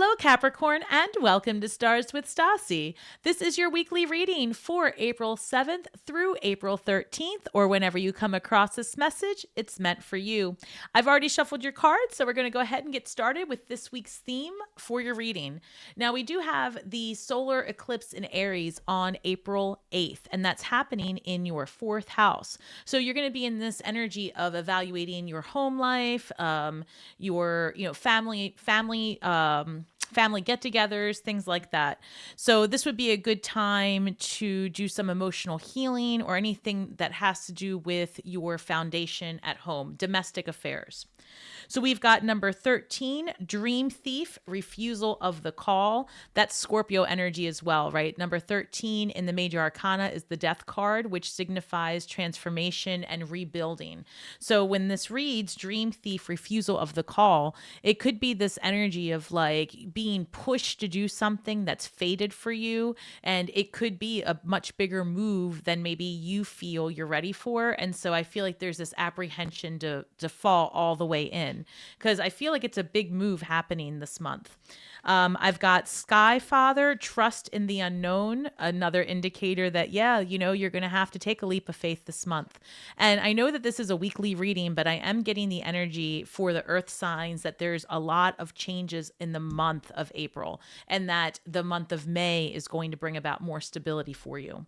Hello, Capricorn, and welcome to Stars with Stasi. This is your weekly reading for April 7th through April 13th, or whenever you come across this message, it's meant for you. I've already shuffled your cards, so we're going to go ahead and get started with this week's theme for your reading. Now, we do have the solar eclipse in Aries on April 8th, and that's happening in your fourth house. So you're going to be in this energy of evaluating your home life, your family get-togethers, things like that. So this would be a good time to do some emotional healing or anything that has to do with your foundation at home, domestic affairs. So we've got number 13, Dream Thief, Refusal of the Call. That's Scorpio energy as well, right? Number 13 in the Major Arcana is the Death card, which signifies transformation and rebuilding. So when this reads Dream Thief, Refusal of the Call, it could be this energy of like being pushed to do something that's fated for you. And it could be a much bigger move than maybe you feel you're ready for. And so I feel like there's this apprehension to fall all the way in, because I feel like it's a big move happening this month. I've got Sky Father, Trust in the Unknown, another indicator that, you're going to have to take a leap of faith this month. And I know that this is a weekly reading, but I am getting the energy for the earth signs that there's a lot of changes in the month of April, and that the month of May is going to bring about more stability for you.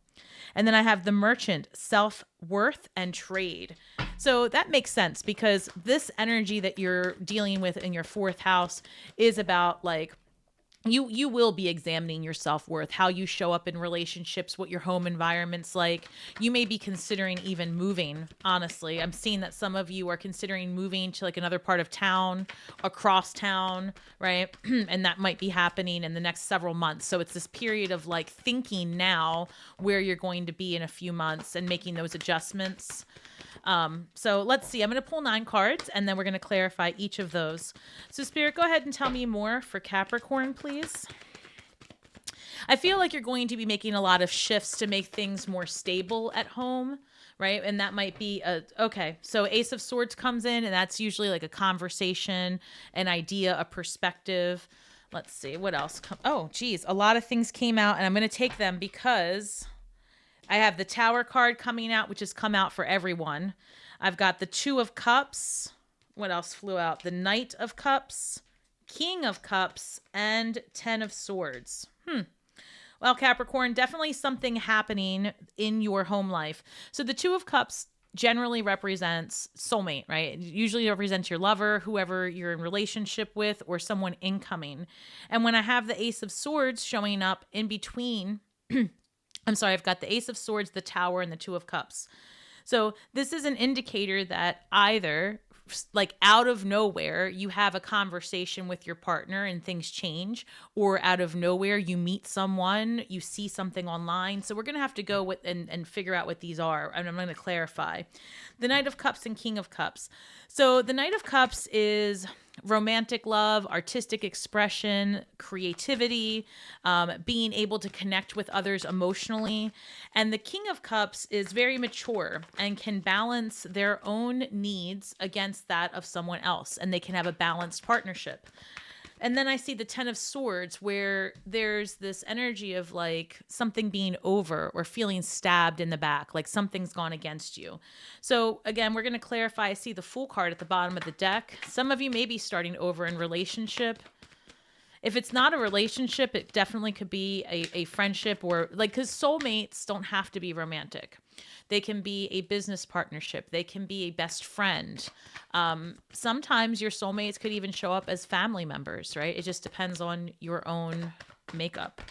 And then I have the Merchant, Self-Worth and Trade. So that makes sense, because this energy that you're dealing with in your fourth house is about like, you will be examining your self-worth, how you show up in relationships, what your home environment's like. You may be considering even moving, honestly. I'm seeing that some of you are considering moving to like another part of town, across town, right? And that might be happening in the next several months. So it's this period of like thinking now where you're going to be in a few months and making those adjustments. So let's see, I'm going to pull 9 cards and then we're going to clarify each of those. So Spirit, go ahead and tell me more for Capricorn, please. I feel like you're going to be making a lot of shifts to make things more stable at home, right? And that might be okay. So Ace of Swords comes in, and that's usually like a conversation, an idea, a perspective. Let's see what else. Oh, geez. A lot of things came out, and I'm going to take them because I have the Tower card coming out, which has come out for everyone. I've got the Two of Cups. What else flew out? The Knight of Cups, King of Cups, and 10 of Swords. Well, Capricorn, definitely something happening in your home life. So the Two of Cups generally represents soulmate, right? It usually represents your lover, whoever you're in relationship with, or someone incoming. And when I have the Ace of Swords showing up in between... I've got the Ace of Swords, the Tower, and the Two of Cups. So this is an indicator that either, like out of nowhere, you have a conversation with your partner and things change, or out of nowhere, you meet someone, you see something online. So we're going to have to go with and figure out what these are, and I'm going to clarify. The Knight of Cups and King of Cups. So the Knight of Cups is romantic love, artistic expression, creativity, being able to connect with others emotionally. And the King of Cups is very mature and can balance their own needs against that of someone else, and they can have a balanced partnership. And then I see the 10 of Swords, where there's this energy of like something being over or feeling stabbed in the back, like something's gone against you. So again, we're going to clarify. I see the Fool card at the bottom of the deck. Some of you may be starting over in relationship. If it's not a relationship, it definitely could be a friendship, or like, because soulmates don't have to be romantic. They can be a business partnership. They can be a best friend. Sometimes your soulmates could even show up as family members, right? It just depends on your own makeup.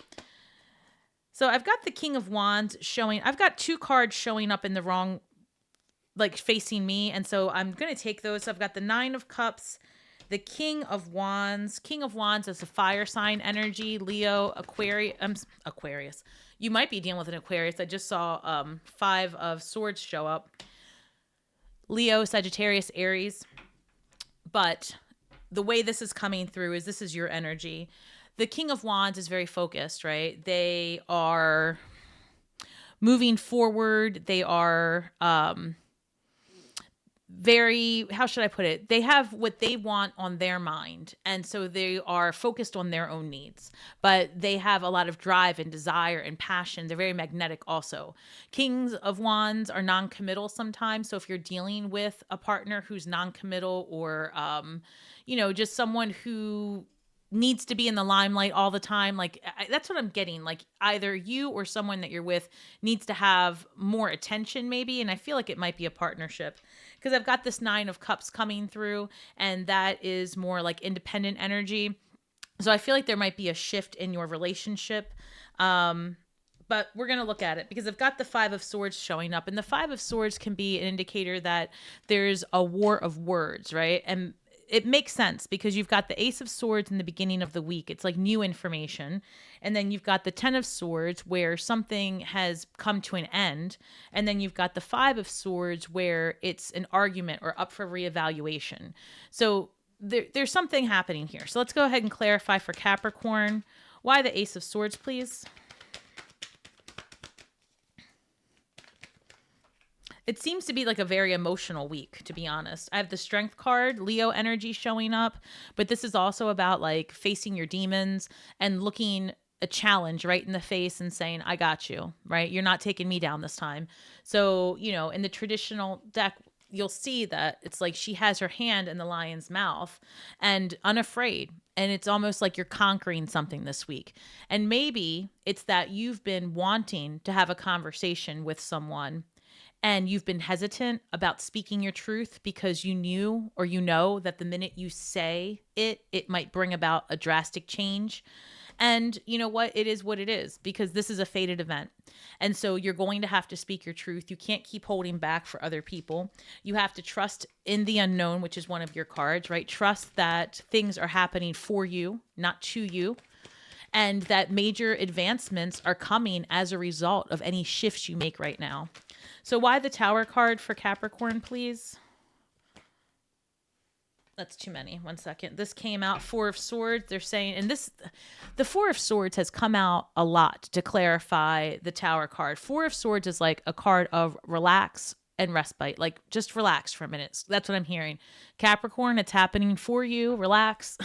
So I've got the King of Wands showing. I've got 2 cards showing up in the wrong, like facing me. And so I'm going to take those. So I've got the 9 of Cups, the King of Wands. King of Wands is a fire sign energy. Leo, Aquarius. You might be dealing with an Aquarius. I just saw 5 of Swords show up. Leo, Sagittarius, Aries. But the way this is coming through is this is your energy. The King of Wands is very focused, right? They are moving forward. They are very, how should I put it? They have what they want on their mind. And so they are focused on their own needs, but they have a lot of drive and desire and passion. They're very magnetic also. Kings of Wands are non-committal sometimes. So if you're dealing with a partner who's non-committal or, just someone who needs to be in the limelight all the time. Like that's what I'm getting. Like either you or someone that you're with needs to have more attention maybe. And I feel like it might be a partnership because I've got this 9 of Cups coming through and that is more like independent energy. So I feel like there might be a shift in your relationship. But we're going to look at it because I've got the 5 of Swords showing up, and the 5 of Swords can be an indicator that there's a war of words, right? And it makes sense because you've got the Ace of Swords in the beginning of the week. It's like new information. And then you've got the 10 of Swords where something has come to an end. And then you've got the 5 of Swords where it's an argument or up for reevaluation. So there's something happening here. So let's go ahead and clarify for Capricorn. Why the Ace of Swords, please? It seems to be like a very emotional week, to be honest. I have the Strength card, Leo energy showing up, but this is also about like facing your demons and looking a challenge right in the face and saying, I got you, right? You're not taking me down this time. So, in the traditional deck, you'll see that it's like she has her hand in the lion's mouth and unafraid. And it's almost like you're conquering something this week. And maybe it's that you've been wanting to have a conversation with someone and you've been hesitant about speaking your truth because you knew or that the minute you say it might bring about a drastic change. And you know what? It is what it is because this is a fated event. And so you're going to have to speak your truth. You can't keep holding back for other people. You have to trust in the unknown, which is one of your cards, right? Trust that things are happening for you, not to you. And that major advancements are coming as a result of any shifts you make right now. So why the Tower card for Capricorn, please? That's too many. 1 second. This came out 4 of Swords. They're saying, and the 4 of Swords has come out a lot to clarify the Tower card. 4 of Swords is like a card of relax and respite. Like just relax for a minute. That's what I'm hearing. Capricorn, it's happening for you. Relax.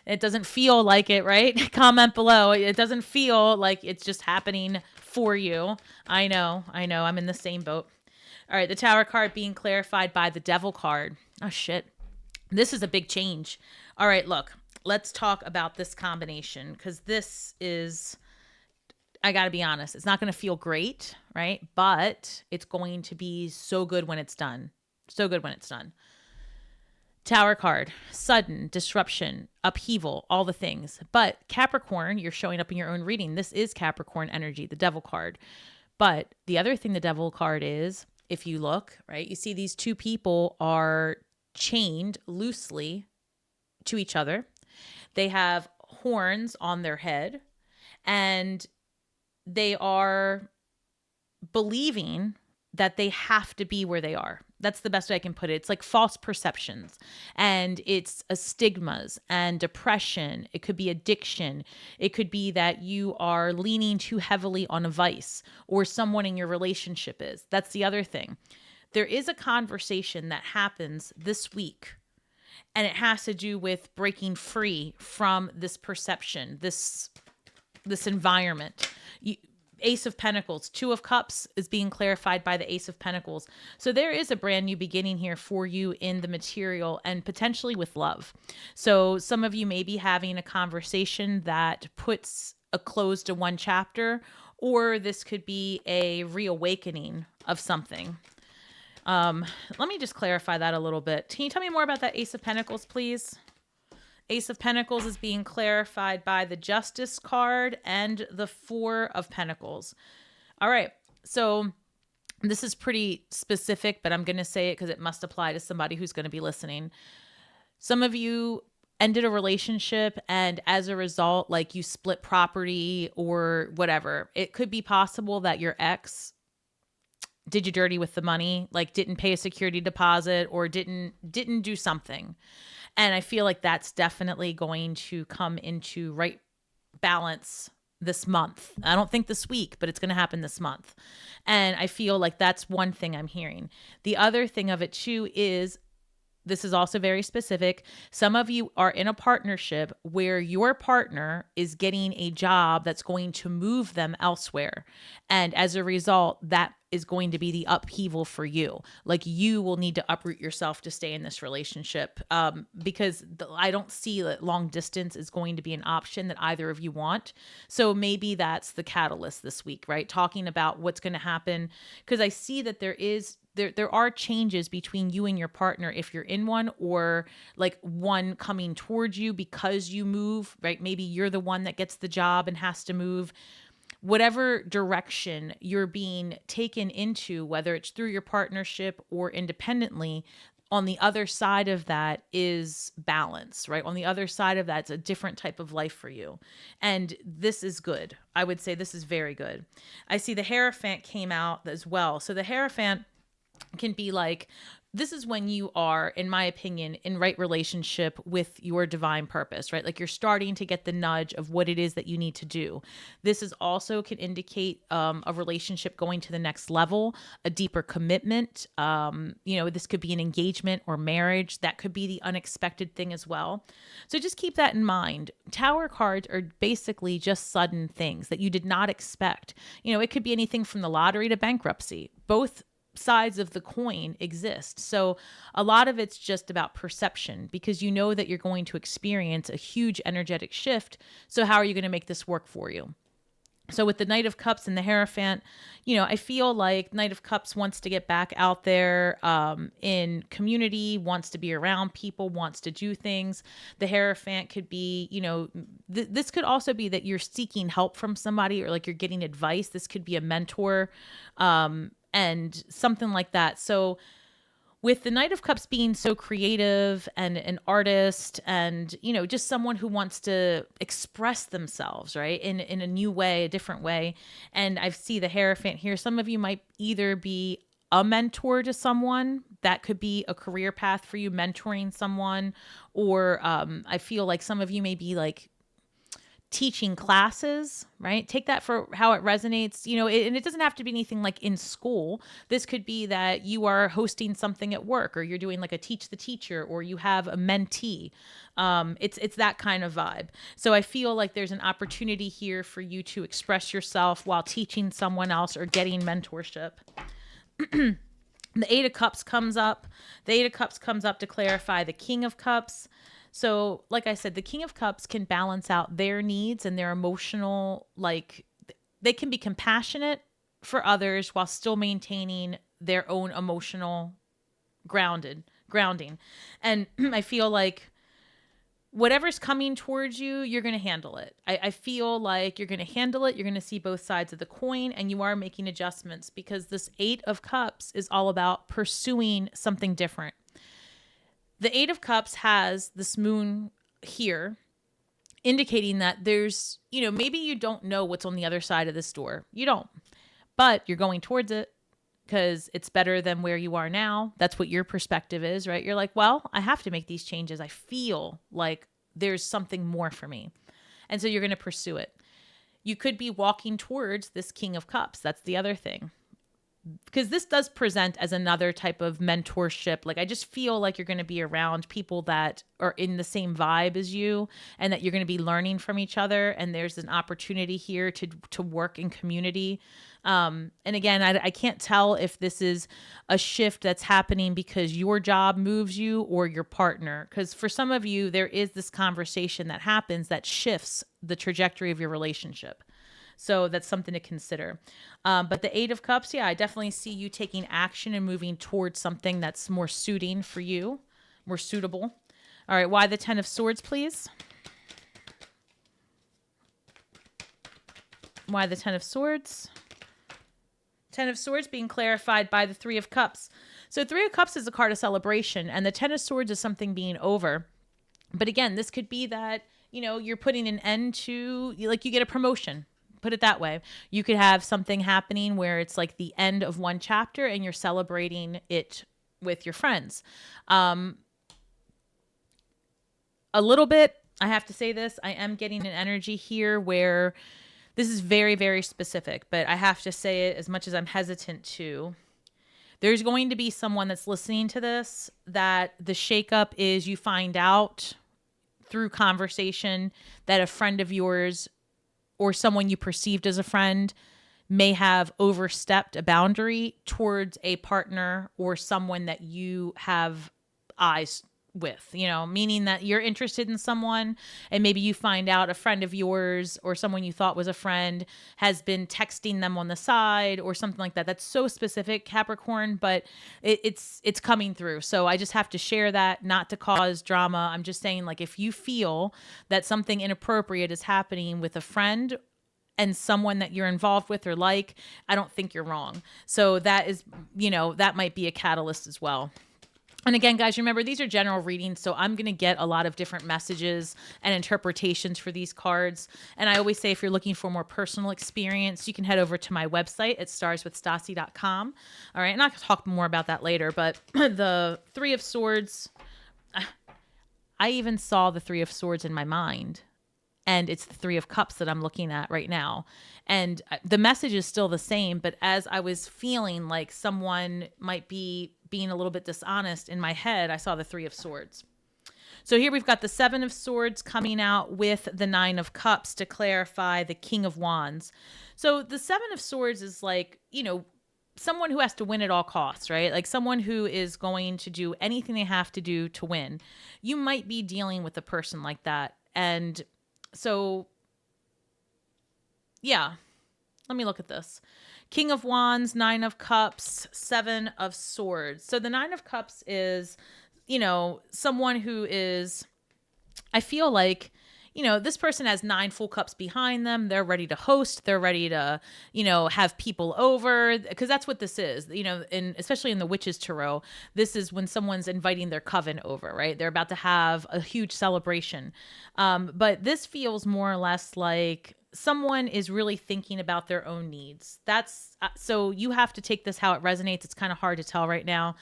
It doesn't feel like it, right? Comment below. It doesn't feel like it's just happening for you. I know. I'm in the same boat. All right. The Tower card being clarified by the Devil card. Oh, shit. This is a big change. All right. Look, let's talk about this combination because this is, I got to be honest, it's not going to feel great, right? But it's going to be so good when it's done. So good when it's done. Tower card, sudden disruption, upheaval, all the things. But Capricorn, you're showing up in your own reading. This is Capricorn energy, the Devil card. But the other thing the Devil card is, if you look, right, you see these two people are chained loosely to each other. They have horns on their head and they are believing that they have to be where they are. That's the best way I can put it. It's like false perceptions and it's a stigmas and depression. It could be addiction. It could be that you are leaning too heavily on a vice or someone in your relationship is. That's the other thing. There is a conversation that happens this week and it has to do with breaking free from this perception, this environment. Ace of Pentacles, 2 of Cups is being clarified by the Ace of Pentacles. So there is a brand new beginning here for you in the material and potentially with love. So some of you may be having a conversation that puts a close to one chapter, or this could be a reawakening of something. Let me just clarify that a little bit. Can you tell me more about that Ace of Pentacles, please? Ace of Pentacles is being clarified by the Justice card and the 4 of Pentacles. All right. So this is pretty specific, but I'm going to say it because it must apply to somebody who's going to be listening. Some of you ended a relationship and as a result, like you split property or whatever. It could be possible that your ex did you dirty with the money, like didn't pay a security deposit or didn't do something. And I feel like that's definitely going to come into right balance this month. I don't think this week, but it's going to happen this month. And I feel like that's one thing I'm hearing. The other thing of it too is, this is also very specific. Some of you are in a partnership where your partner is getting a job that's going to move them elsewhere. And as a result, that is going to be the upheaval for you. Like, you will need to uproot yourself to stay in this relationship, because I don't see that long distance is going to be an option that either of you want. So maybe that's the catalyst this week, right? Talking about what's going to happen, because I see that there are changes between you and your partner if you're in one, or like one coming towards you because you move, right? Maybe you're the one that gets the job and has to move. Whatever direction you're being taken into, whether it's through your partnership or independently, on the other side of that is balance, right? On the other side of that, it's a different type of life for you. And this is good. I would say this is very good. I see the Hierophant came out as well. So the Hierophant can be like, this is when you are, in my opinion, in right relationship with your divine purpose, right? Like, you're starting to get the nudge of what it is that you need to do. This is also can indicate a relationship going to the next level, a deeper commitment. This could be an engagement or marriage. That could be the unexpected thing as well. So just keep that in mind. Tower cards are basically just sudden things that you did not expect. It could be anything from the lottery to bankruptcy. Both sides of the coin exist. So a lot of it's just about perception, because you know that you're going to experience a huge energetic shift. So how are you going to make this work for you? So with the Knight of Cups and the Hierophant, I feel like Knight of Cups wants to get back out there in community, wants to be around people, wants to do things. The Hierophant could be, this could also be that you're seeking help from somebody, or like you're getting advice. This could be a mentor, and something like that. So with the Knight of Cups being so creative and an artist, and, just someone who wants to express themselves, right, in a new way, a different way. And I see the Hierophant here. Some of you might either be a mentor to someone. That could be a career path for you, mentoring someone. Or I feel like some of you may be like teaching classes, right? Take that for how it resonates, and it doesn't have to be anything like in school. This could be that you are hosting something at work, or you're doing like a teach the teacher, or you have a mentee. It's that kind of vibe. So I feel like there's an opportunity here for you to express yourself while teaching someone else or getting mentorship. The Eight of Cups comes up. The Eight of Cups comes up to clarify the King of Cups. So, like I said, the King of Cups can balance out their needs and their emotional, like, they can be compassionate for others while still maintaining their own emotional grounding. And I feel like whatever's coming towards you, you're going to handle it. I feel like you're going to handle it. You're going to see both sides of the coin, and you are making adjustments, because this Eight of Cups is all about pursuing something different. The Eight of Cups has this moon here, indicating that there's, maybe you don't know what's on the other side of this door. You don't, but you're going towards it because it's better than where you are now. That's what your perspective is, right? You're like, well, I have to make these changes. I feel like there's something more for me. And so you're going to pursue it. You could be walking towards this King of Cups. That's the other thing. Because this does present as another type of mentorship. Like, I just feel like you're going to be around people that are in the same vibe as you, and that you're going to be learning from each other. And there's an opportunity here to work in community. And again, I can't tell if this is a shift that's happening because your job moves you or your partner. Because for some of you, there is this conversation that happens that shifts the trajectory of your relationship. So that's something to consider. But the Eight of Cups, I definitely see you taking action and moving towards something that's more suiting for you, more suitable. All right, why the Ten of Swords, please? Why the Ten of Swords? Ten of Swords being clarified by the Three of Cups. So Three of Cups is a card of celebration, and the Ten of Swords is something being over. But again, this could be that, you're putting an end to, like, you get a promotion. Put it that way. You could have something happening where it's like the end of one chapter and you're celebrating it with your friends. A little bit, I have to say this, I am getting an energy here where This is very, very specific, but I have to say it as much as I'm hesitant to. There's going to be someone that's listening to this that the shakeup is you find out through conversation that a friend of yours or someone you perceived as a friend may have overstepped a boundary towards a partner or someone that you have eyes with, meaning that you're interested in someone and maybe you find out a friend of yours or someone you thought was a friend has been texting them on the side or something like that. That's so specific, Capricorn, but it's coming through. So I just have to share that, not to cause drama. I'm just saying, like, if you feel that something inappropriate is happening with a friend and someone that you're involved with or like, I don't think you're wrong. So that is, that might be a catalyst as well. And again, guys, remember, these are general readings, so I'm going to get a lot of different messages and interpretations for these cards. And I always say, if you're looking for more personal experience, you can head over to my website at starswithstasi.com. All right, and I'll talk more about that later. But the Three of Swords, I even saw the Three of Swords in my mind. And it's the Three of Cups that I'm looking at right now. And the message is still the same, but as I was feeling like someone might be being a little bit dishonest in my head, I saw the Three of Swords. So here we've got the Seven of Swords coming out with the Nine of Cups to clarify the King of Wands. So the Seven of Swords is like, someone who has to win at all costs, right? Like someone who is going to do anything they have to do to win. You might be dealing with a person like that. And so, yeah, let me look at this. King of Wands, Nine of Cups, Seven of Swords. So the Nine of Cups is, someone who is, I feel like, this person has 9 full cups behind them. They're ready to host. They're ready to, have people over, because that's what this is, and especially in the Witches Tarot, this is when someone's inviting their coven over, right? They're about to have a huge celebration. But this feels more or less like someone is really thinking about their own needs. That's so you have to take this how it resonates. It's kind of hard to tell right now.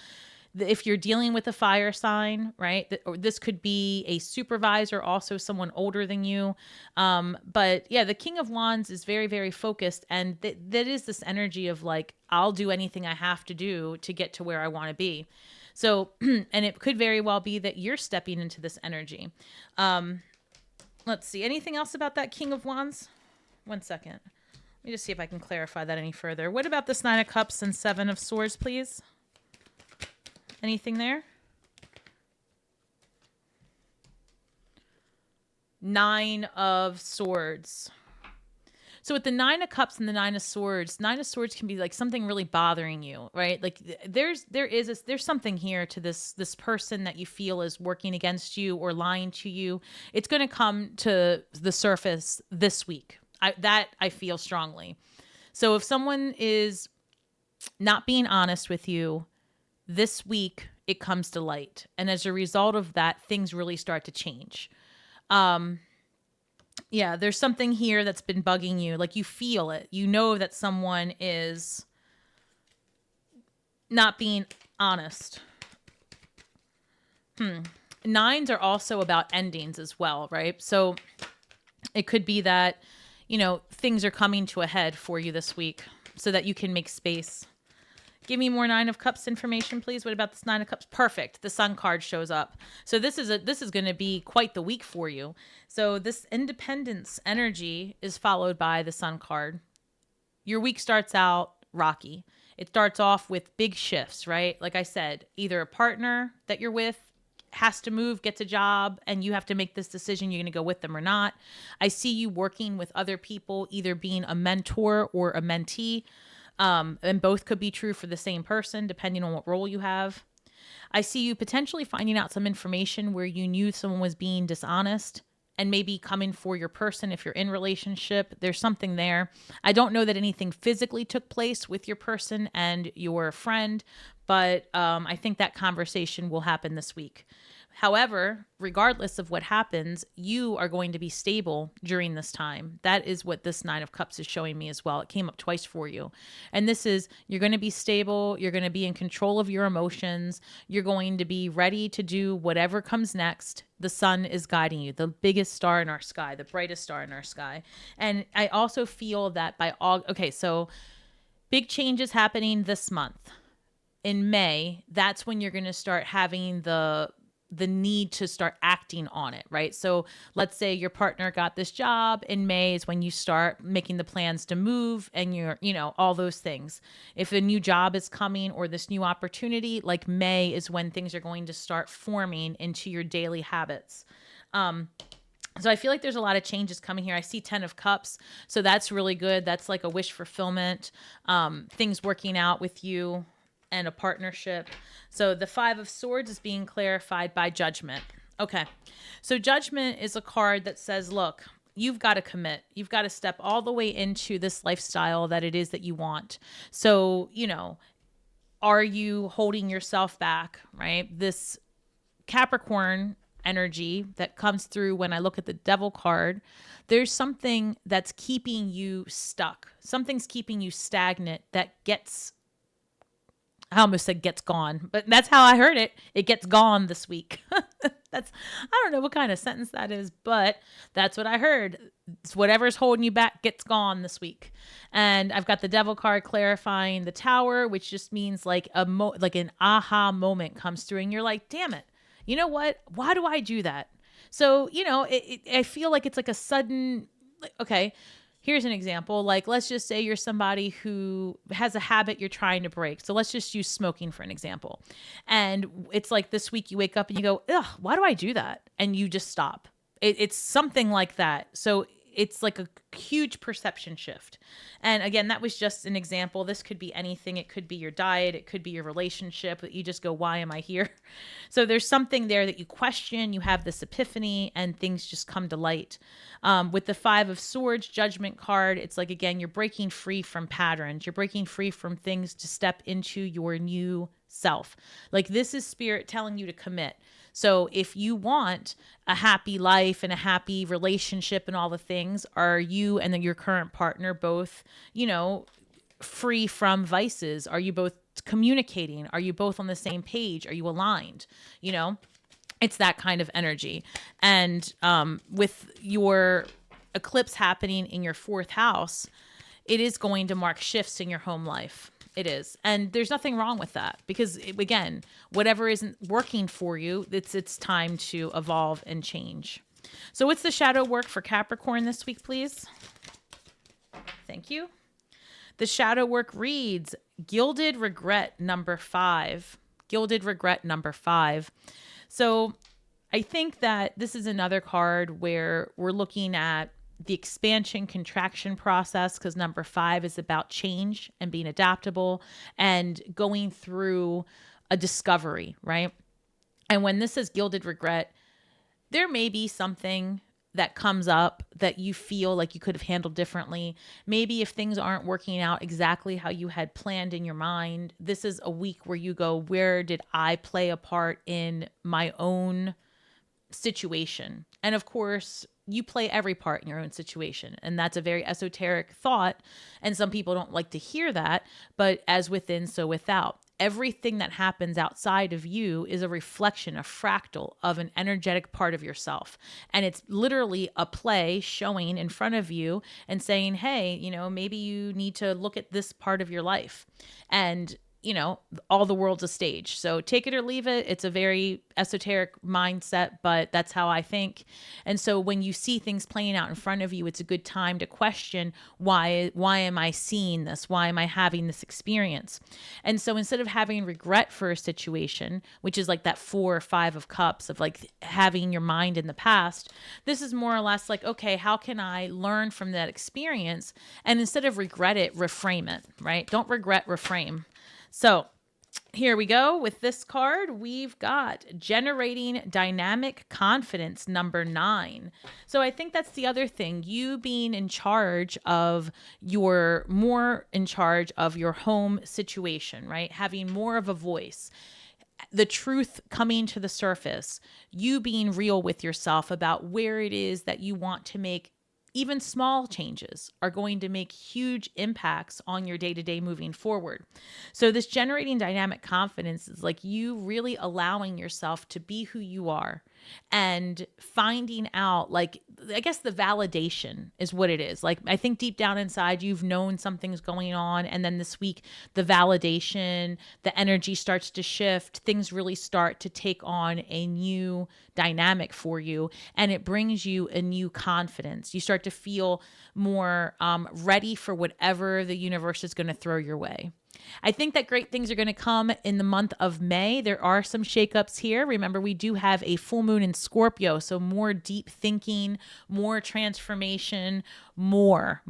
If you're dealing with a fire sign, right, or this could be a supervisor, also someone older than you. But yeah, the King of Wands is very, very focused. And that is this energy of like, I'll do anything I have to do to get to where I want to be. So, and it could very well be that you're stepping into this energy. Let's see. Anything else about that King of Wands? One second. Let me just see if I can clarify that any further. What about this Nine of Cups and Seven of Swords, please? Anything there? Nine of Swords. So with the Nine of Cups and the Nine of Swords can be like something really bothering you, right? Like there's something here to this person that you feel is working against you or lying to you. It's going to come to the surface this week. I feel strongly. So if someone is not being honest with you, this week it comes to light. And as a result of that, things really start to change. Yeah, there's something here that's been bugging you. Like you feel it. You know that someone is not being honest. Nines are also about endings as well, right? So it could be that, things are coming to a head for you this week so that you can make space. Give me more Nine of Cups information, please. What about this Nine of Cups? Perfect. The Sun card shows up. So this is going to be quite the week for you. So this independence energy is followed by the Sun card. Your week starts out rocky. It starts off with big shifts, right? Like I said, either a partner that you're with has to move, gets a job, and you have to make this decision. You're going to go with them or not. I see you working with other people, either being a mentor or a mentee. And both could be true for the same person, depending on what role you have. I see you potentially finding out some information where you knew someone was being dishonest and maybe coming for your person if you're in relationship. There's something there. I don't know that anything physically took place with your person and your friend, but I think that conversation will happen this week. However, regardless of what happens, you are going to be stable during this time. That is what this Nine of Cups is showing me as well. It came up twice for you. And this is, you're going to be stable. You're going to be in control of your emotions. You're going to be ready to do whatever comes next. The sun is guiding you, the biggest star in our sky, the brightest star in our sky. And I also feel that by all, okay, so big changes happening this month. In May, that's when you're going to start having the need to start acting on it, right? So let's say your partner got this job in May is when you start making the plans to move and all those things. If a new job is coming or this new opportunity, like May is when things are going to start forming into your daily habits. So I feel like there's a lot of changes coming here. I see 10 of Cups. So that's really good. That's like a wish fulfillment, things working out with you and a partnership. So the 5 of Swords is being clarified by Judgment. Okay. So Judgment is a card that says, look, you've got to commit. You've got to step all the way into this lifestyle that it is that you want. So, are you holding yourself back, right? This Capricorn energy that comes through when I look at the Devil card, there's something that's keeping you stuck. Something's keeping you stagnant that gets, I almost said gets gone, but that's how I heard it. It gets gone this week. I don't know what kind of sentence that is, but that's what I heard. It's whatever's holding you back gets gone this week. And I've got the Devil card clarifying the Tower, which just means like like an aha moment comes through and you're like, damn it. You know what? Why do I do that? So, I feel like it's like a sudden, okay, here's an example. Like, let's just say you're somebody who has a habit you're trying to break. So let's just use smoking for an example. And it's like this week you wake up and you go, ugh, why do I do that? And you just stop. It's something like that. So it's like a huge perception shift. And again, that was just an example. This could be anything. It could be your diet. It could be your relationship that you just go, why am I here? So there's something there that you question. You have this epiphany and things just come to light. With the 5 of Swords Judgment card, it's like, again, you're breaking free from patterns. You're breaking free from things to step into your new self. Like, this is Spirit telling you to commit. So if you want a happy life and a happy relationship and all the things, are you and then your current partner both, free from vices? Are you both communicating? Are you both on the same page? Are you aligned? It's that kind of energy. And with your eclipse happening in your 4th house, it is going to mark shifts in your home life. It is. And there's nothing wrong with that because, again, whatever isn't working for you, it's time to evolve and change. So what's the shadow work for Capricorn this week, please? Thank you. The shadow work reads Gilded Regret number 5. Gilded Regret number 5. So I think that this is another card where we're looking at the expansion contraction process, because number 5 is about change and being adaptable and going through a discovery, right? And when this is Gilded Regret, there may be something that comes up that you feel like you could have handled differently. Maybe if things aren't working out exactly how you had planned in your mind, this is a week where you go, where did I play a part in my own situation? And of course, you play every part in your own situation. And that's a very esoteric thought. And some people don't like to hear that, but as within, so without. Everything that happens outside of you is a reflection, a fractal of an energetic part of yourself. And it's literally a play showing in front of you and saying, hey, maybe you need to look at this part of your life. And all the world's a stage. So take it or leave it. It's a very esoteric mindset, but that's how I think. And so when you see things playing out in front of you, it's a good time to question, why am I seeing this? Why am I having this experience? And so instead of having regret for a situation, which is like that 4 or 5 of Cups of like having your mind in the past, this is more or less like, okay, how can I learn from that experience? And instead of regret it, reframe it, right? Don't regret, reframe. So here we go. With this card, we've got Generating Dynamic Confidence number 9. So I think that's the other thing. You being in charge of more in charge of your home situation, right? Having more of a voice. the truth coming to the surface, you being real with yourself about where it is that you want to make even small changes are going to make huge impacts on your day-to-day moving forward. So this generating dynamic confidence is like you really allowing yourself to be who you are and finding out, like, I guess the validation is what it is. Like, I think deep down inside, you've known something's going on. And then this week, the validation, the energy starts to shift. Things really start to take on a new dynamic for you. And it brings you a new confidence. You start to feel more ready for whatever the universe is going to throw your way. I think that great things are going to come in the month of May. There are some shakeups here. Remember, we do have a full moon in Scorpio, so more deep thinking, more transformation, more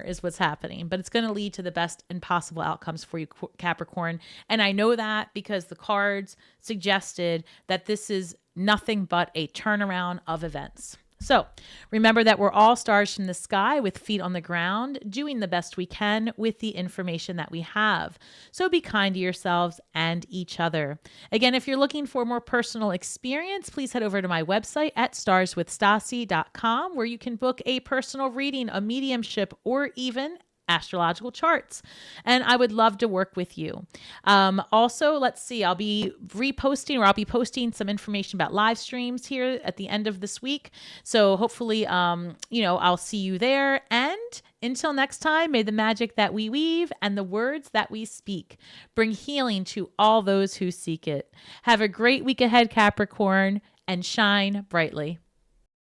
is what's happening. But it's going to lead to the best and possible outcomes for you, Capricorn. And I know that because the cards suggested that this is nothing but a turnaround of events. So remember that we're all stars from the sky with feet on the ground, doing the best we can with the information that we have. So be kind to yourselves and each other. Again, if you're looking for more personal experience, please head over to my website at starswithstasi.com, where you can book a personal reading, a mediumship, or even astrological charts. And I would love to work with you. Also, let's see, I'll be posting some information about live streams here at the end of this week. So hopefully, I'll see you there. And until next time, may the magic that we weave and the words that we speak bring healing to all those who seek it. Have a great week ahead, Capricorn, and shine brightly.